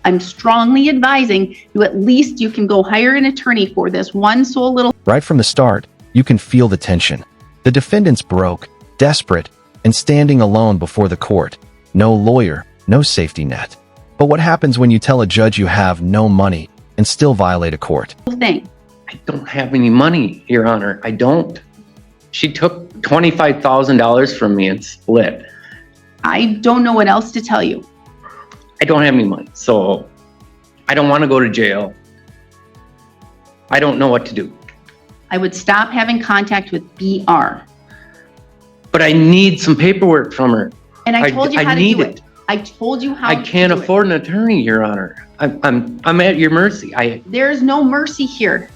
I'm strongly advising you, at least you can go hire an attorney for this one sole little. Right from the start, you can feel the tension. The defendant's broke, desperate, and standing alone before the court. No lawyer, no safety net. But what happens when you tell a judge you have no money and still violate a court? Thing. I don't have any money, Your Honor. I don't. She took $25,000 from me and split. I don't know what else to tell you. I don't have any money, so I don't want to go to jail. I don't know what to do. I would stop having contact with BR. But I need some paperwork from her. And I told you how to do need it. I told you how I to can't do it. afford an attorney, Your Honor. I'm at your mercy. There's no mercy here.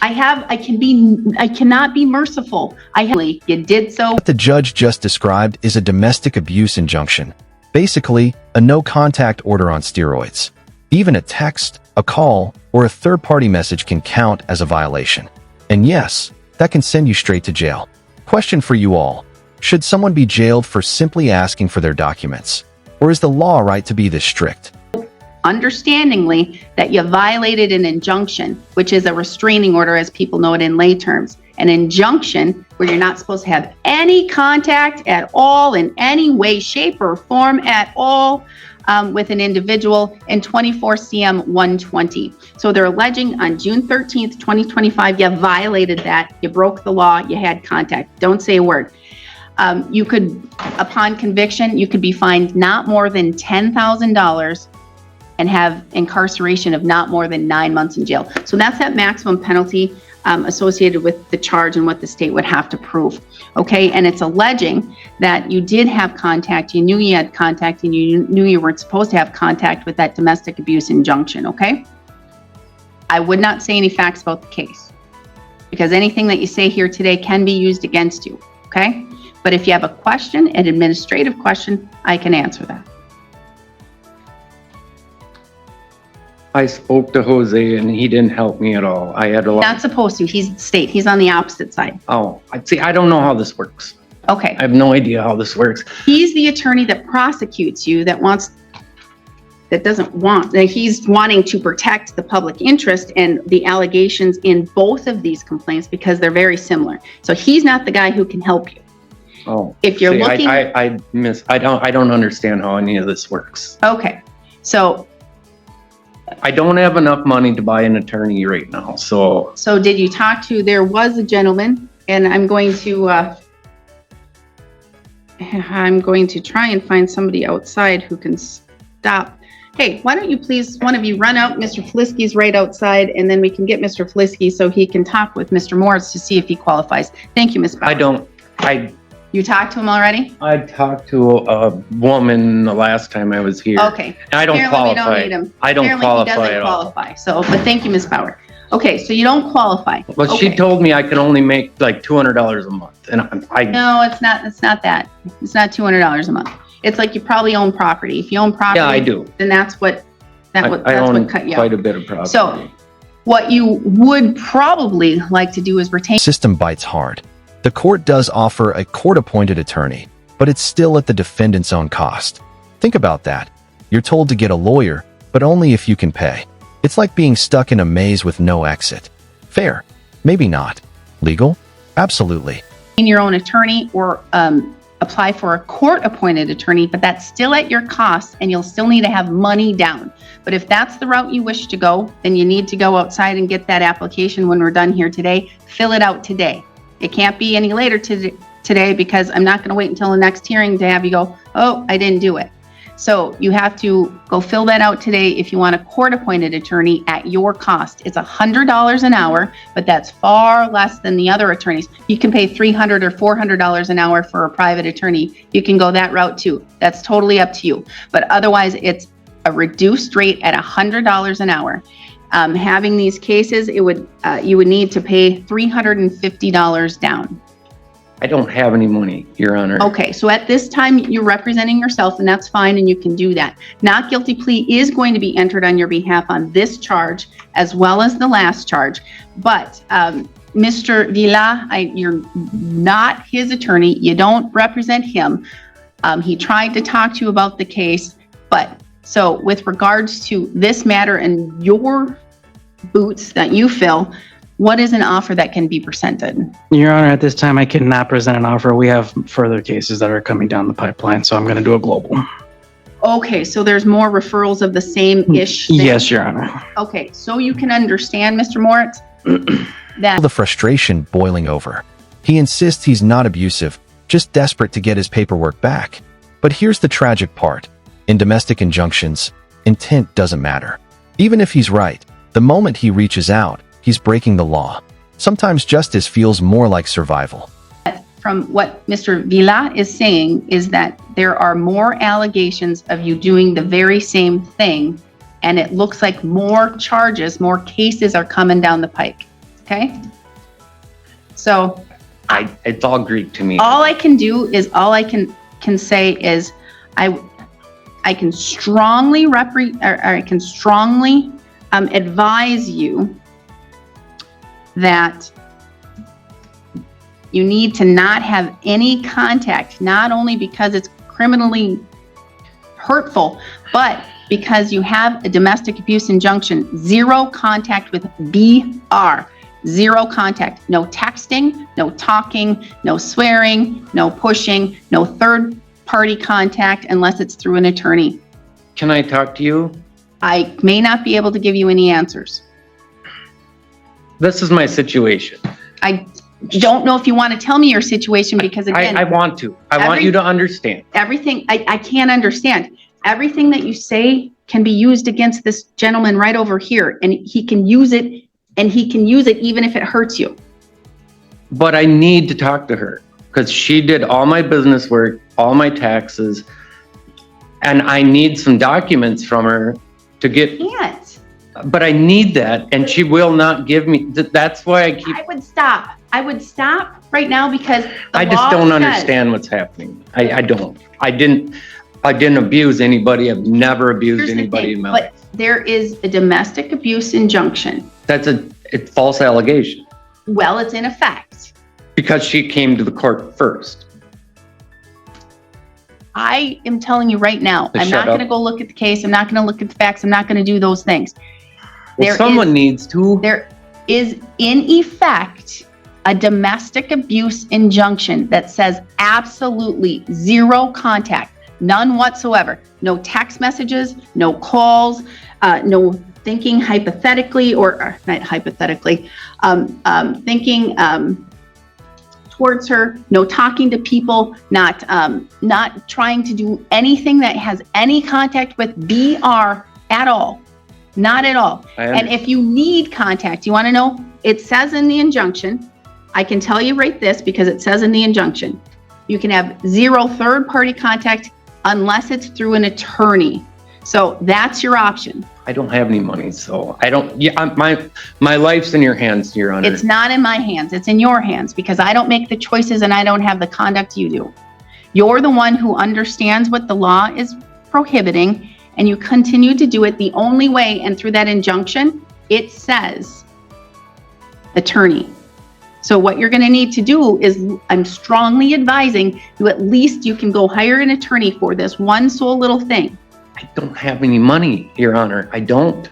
I cannot be merciful. You did so. What the judge just described is a domestic abuse injunction. Basically, a no-contact order on steroids. Even a text, a call, or a third-party message can count as a violation. And yes, that can send you straight to jail. Question for you all. Should someone be jailed for simply asking for their documents? Or is the law right to be this strict? Understandingly that you violated an injunction, which is a restraining order as people know it in lay terms. An injunction where you're not supposed to have any contact at all in any way, shape, or form at all with an individual in 24 CM 120. So they're alleging on June 13th, 2025, you violated that. You broke the law. You had contact. Don't say a word. You could, upon conviction, you could be fined not more than $10,000 and have incarceration of not more than 9 months in jail. So that's that maximum penalty associated with the charge and what the state would have to prove. Okay, and it's alleging that you did have contact, you knew you had contact, and you knew you weren't supposed to have contact with that domestic abuse injunction, okay? I would not say any facts about the case because anything that you say here today can be used against you, okay? But if you have a question, an administrative question, I can answer that. I spoke to Jose and he didn't help me at all. I had a lot. Not supposed to. He's the state. He's on the opposite side. Oh, I don't know how this works. Okay. I have no idea how this works. He's the attorney that prosecutes you, that he's wanting to protect the public interest and the allegations in both of these complaints because they're very similar. So he's not the guy who can help you. Oh, if you're looking, I don't understand how any of this works. Okay. So I don't have enough money to buy an attorney right now. So did you talk to, there was a gentleman, and I'm going to try and find somebody outside who can stop. Hey, why don't you please, one of you run out, Mr. Flisky's right outside, and then we can get Mr. Flisky so he can talk with Mr. Morris to see if he qualifies. Thank you, Ms. Bauer. You talked to him already? I talked to a woman the last time I was here. Okay. I don't qualify. We don't need him. I don't Apparently qualify he doesn't at all. qualify. So, but thank you, Ms. Bauer. Okay, so you don't qualify. Well, okay. She told me I could only make like $200 a month, and No, it's not. It's not that. It's not $200 a month. It's like you probably own property. If you own property, yeah, I do. Then that's what I own cut you quite out. a bit of property. So, what you would probably like to do is retain. System bites hard. The court does offer a court-appointed attorney, but it's still at the defendant's own cost. Think about that. You're told to get a lawyer, but only if you can pay. It's like being stuck in a maze with no exit. Fair? Maybe not. Legal? Absolutely. Your own attorney or apply for a court-appointed attorney, but that's still at your cost, and you'll still need to have money down. But if that's the route you wish to go, then you need to go outside and get that application when we're done here today. Fill it out today. It can't be any later today because I'm not going to wait until the next hearing to have you go, oh, I didn't do it. So you have to go fill that out today if you want a court-appointed attorney at your cost. It's $100 an hour, but that's far less than the other attorneys. You can pay $300 or $400 an hour for a private attorney. You can go that route too. That's totally up to you. But otherwise, it's a reduced rate at $100 an hour. Having these cases, you would need to pay $350 down. I don't have any money, Your Honor. Okay, so at this time, you're representing yourself, and that's fine, and you can do that. Not guilty plea is going to be entered on your behalf on this charge, as well as the last charge. But Mr. Villa, you're not his attorney. You don't represent him. He tried to talk to you about the case, but So with regards to this matter and your boots that you fill, what is an offer that can be presented? Your Honor, at this time, I cannot present an offer. We have further cases that are coming down the pipeline, so I'm going to do a global. Okay, so there's more referrals of the same-ish thing? Yes, Your Honor. Okay, so you can understand, Mr. Moritz, that The frustration boiling over. He insists he's not abusive, just desperate to get his paperwork back. But here's the tragic part. In domestic injunctions, intent doesn't matter. Even if he's right, the moment he reaches out, he's breaking the law. Sometimes justice feels more like survival. from what Mr. Vila is saying is that there are more allegations of you doing the very same thing, and it looks like more charges, more cases are coming down the pike. Okay? So It's all Greek to me. all I can do is, all I can say is I can strongly advise you that you need to not have any contact, not only because it's criminally hurtful, but because you have a domestic abuse injunction. Zero contact with BR. Zero contact. No texting, no talking, no swearing, no pushing, no third-party contact unless it's through an attorney. Can I talk to you? I may not be able to give you any answers. This is my situation. I don't know if you want to tell me your situation, because again, I want to. I want you to understand. everything, I can't understand. Everything that you say can be used against this gentleman right over here, and he can use it, and he can use it even if it hurts you. But I need to talk to her because she did all my business work, all my taxes, and I need some documents from her to get, Can't. but I need that, and she will not give me, that's why I keep, I would stop. I would stop right now, because the I just law don't says- understand what's happening. I don't. I didn't abuse anybody. I've never abused Here's the anybody thing, in my but life. there is a domestic abuse injunction. It's false allegation Well, it's in effect. because she came to the court first. I am telling you right now, I'm Shut not up. going to go look at the case. I'm not going to look at the facts. I'm not going to do those things. Well, someone needs to. There is in effect a domestic abuse injunction that says absolutely zero contact, none whatsoever. No text messages, no calls, no thinking hypothetically, or not hypothetically, thinking towards her, no talking to people, not trying to do anything that has any contact with BR at all. Not at all. And if you need contact, you want to know, it says in the injunction, I can tell you right this because it says in the injunction, you can have zero third-party contact unless it's through an attorney. So that's your option. I don't have any money, so I don't. Yeah, my life's in your hands, Your Honor. It's not in my hands. It's in your hands, because I don't make the choices and I don't have the conduct you do. You're the one who understands what the law is prohibiting, and you continue to do it the only way. And through that injunction, it says attorney. So what you're going to need to do is, I'm strongly advising you, at least you can go hire an attorney for this one sole little thing. I don't have any money, Your Honor. I don't.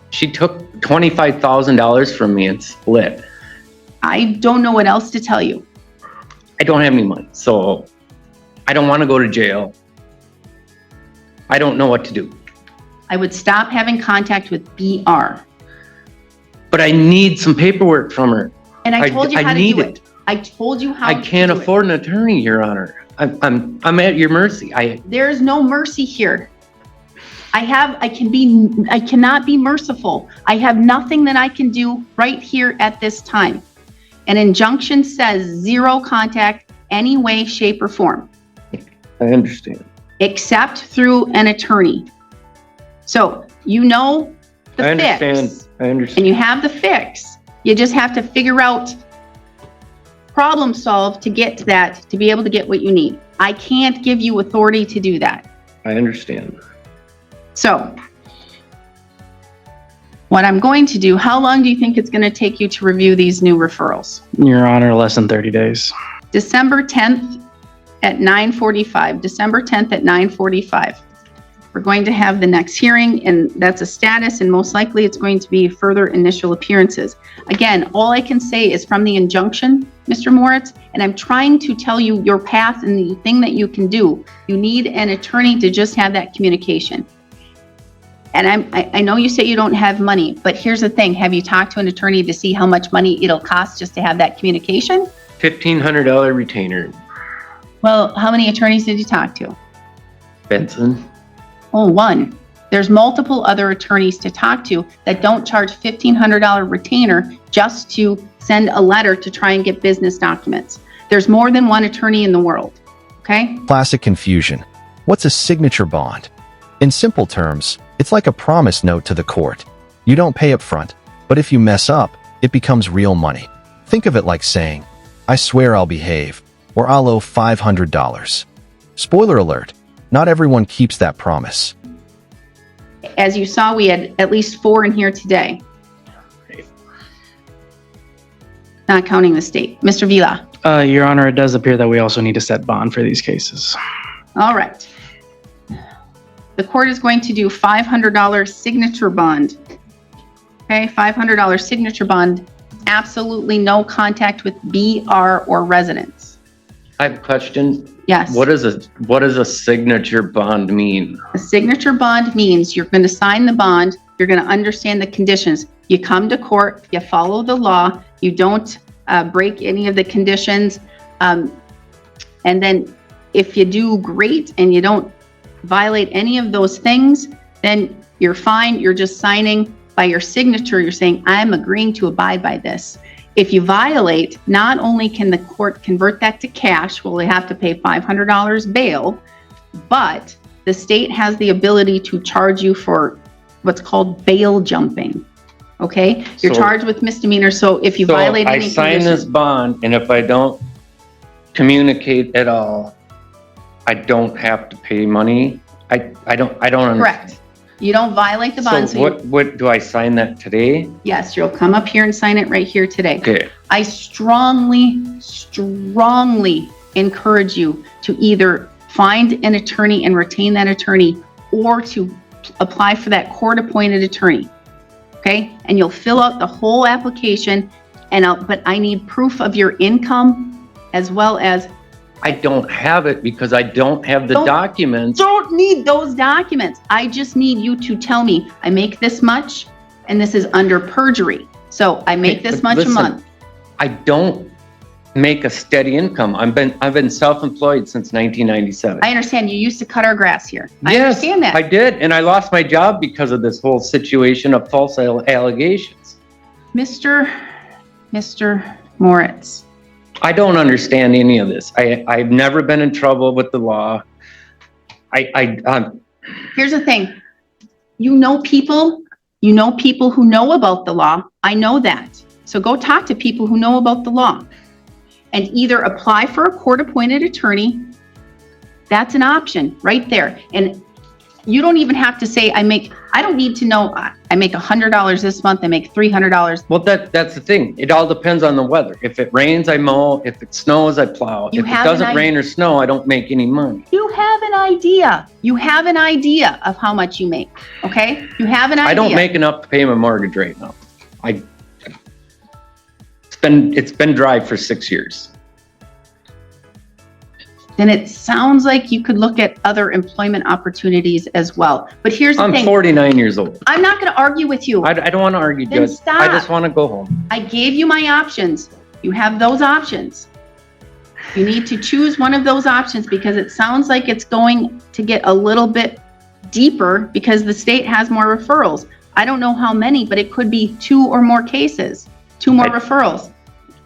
She took $25,000 from me and split. I don't know what else to tell you. I don't have any money, so I don't want to go to jail. I don't know what to do. I would stop having contact with BR. But I need some paperwork from her. And I told you how to need do it. I told you how I to can't do it. afford an attorney, Your Honor. I'm at your mercy. There's no mercy here. I cannot be merciful. I have nothing that I can do right here at this time. An injunction says zero contact, any way, shape, or form, I understand. except through an attorney. So you know the I understand. fix, I understand. and you have the fix. You just have to figure out, problem solve to get to that, to be able to get what you need. I can't give you authority to do that. I understand. So what I'm going to do, how long do you think it's going to take you to review these new referrals? Your Honor, less than 30 days. December 10th at 9:45. December 10th at 9:45. We're going to have the next hearing, and that's a status, and most likely it's going to be further initial appearances. Again, all I can say is from the injunction, Mr. Moritz, and I'm trying to tell you your path and the thing that you can do. You need an attorney to just have that communication. And I know you say you don't have money, but here's the thing. Have you talked to an attorney to see how much money it'll cost just to have that communication? $1,500 retainer. Well, how many attorneys did you talk to? Benson. Oh, one. There's multiple other attorneys to talk to that don't charge $1,500 retainer just to send a letter to try and get business documents. There's more than one attorney in the world, okay? Classic confusion. What's a signature bond? In simple terms, it's like a promise note to the court. You don't pay up front, but if you mess up, it becomes real money. Think of it like saying, I swear I'll behave, or I'll owe $500. Spoiler alert, not everyone keeps that promise. As you saw, we had at least 4 in here today. Not counting the state. Mr. Vila. Your Honor, it does appear that we also need to set bond for these cases. All right. The court is going to do $500 signature bond. Okay, $500 signature bond. Absolutely no contact with BR or residents. I have a question. Yes. What does a signature bond mean? A signature bond means you're going to sign the bond. You're going to understand the conditions. You come to court, you follow the law, you don't break any of the conditions. And then if you do great and you don't violate any of those things, then you're fine. You're just signing by your signature. You're saying, I'm agreeing to abide by this. If you violate, not only can the court convert that to cash, well, they have to pay $500 bail, but the state has the ability to charge you for what's called bail jumping. Okay? You're charged with misdemeanor. So if you violate any I sign this bond, and if I don't communicate at all, I don't have to pay money. I don't understand. Correct. You don't violate the bond. So what do I sign that today? Yes, you'll come up here and sign it right here today. Okay. I strongly encourage you to either find an attorney and retain that attorney, or to apply for that court-appointed attorney. Okay? And you'll fill out the whole application, but I need proof of your income as well as. I don't have it because I don't have the documents. Don't need those documents. I just need you to tell me, I make this much, and this is under perjury. So I make this much a month. I don't make a steady income. I've been self-employed since 1997. I understand. You used to cut our grass here. I understand that. I did, and I lost my job because of this whole situation of false allegations. Mr. Moritz. I don't understand any of this. I've never been in trouble with the law. Here's the thing. You know people who know about the law. I know that. So go talk to people who know about the law and either apply for a court-appointed attorney. That's an option right there. And you don't even have to say, I don't need to know, I make $100 this month, I make $300. Well, that's the thing. It all depends on the weather. If it rains, I mow. If it snows, I plow. If it doesn't rain or snow, I don't make any money. You have an idea. You have an idea of how much you make, okay? You have an idea. I don't make enough to pay my mortgage right now. It's been dry for 6 years. Then it sounds like you could look at other employment opportunities as well. But here's the thing. I'm 49 years old. I'm not going to argue with you. I don't want to argue, Then Judge. stop. I just want to go home. I gave you my options. You have those options. You need to choose one of those options because it sounds like it's going to get a little bit deeper because the state has more referrals. I don't know how many, but it could be 2 or more cases, 2 more referrals.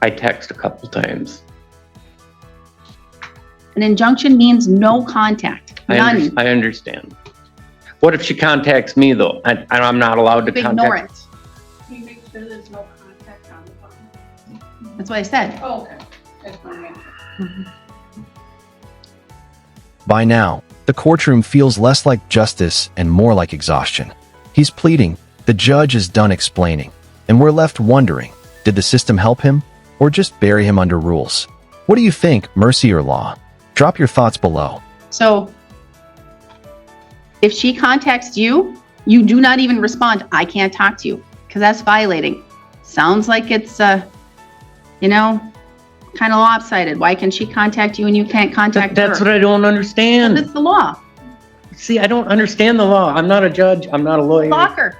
I text a couple times. An injunction means no contact, none. I understand. What if she contacts me though? I'm not allowed to contact. Ignore it. Can you make sure there's no contact on the phone? That's what I said. Oh, okay. Just want to make sure. By now, the courtroom feels less like justice and more like exhaustion. He's pleading, the judge is done explaining, and we're left wondering, did the system help him or just bury him under rules? What do you think, mercy or law? Drop your thoughts below. So If she contacts you, you do not even respond. I can't talk to you because that's violating. Sounds like it's, you know, kind of lopsided. Why can she contact you and you can't contact her? That's what I don't understand. That's the law. See, I don't understand the law. I'm not a judge. I'm not a lawyer. Block her.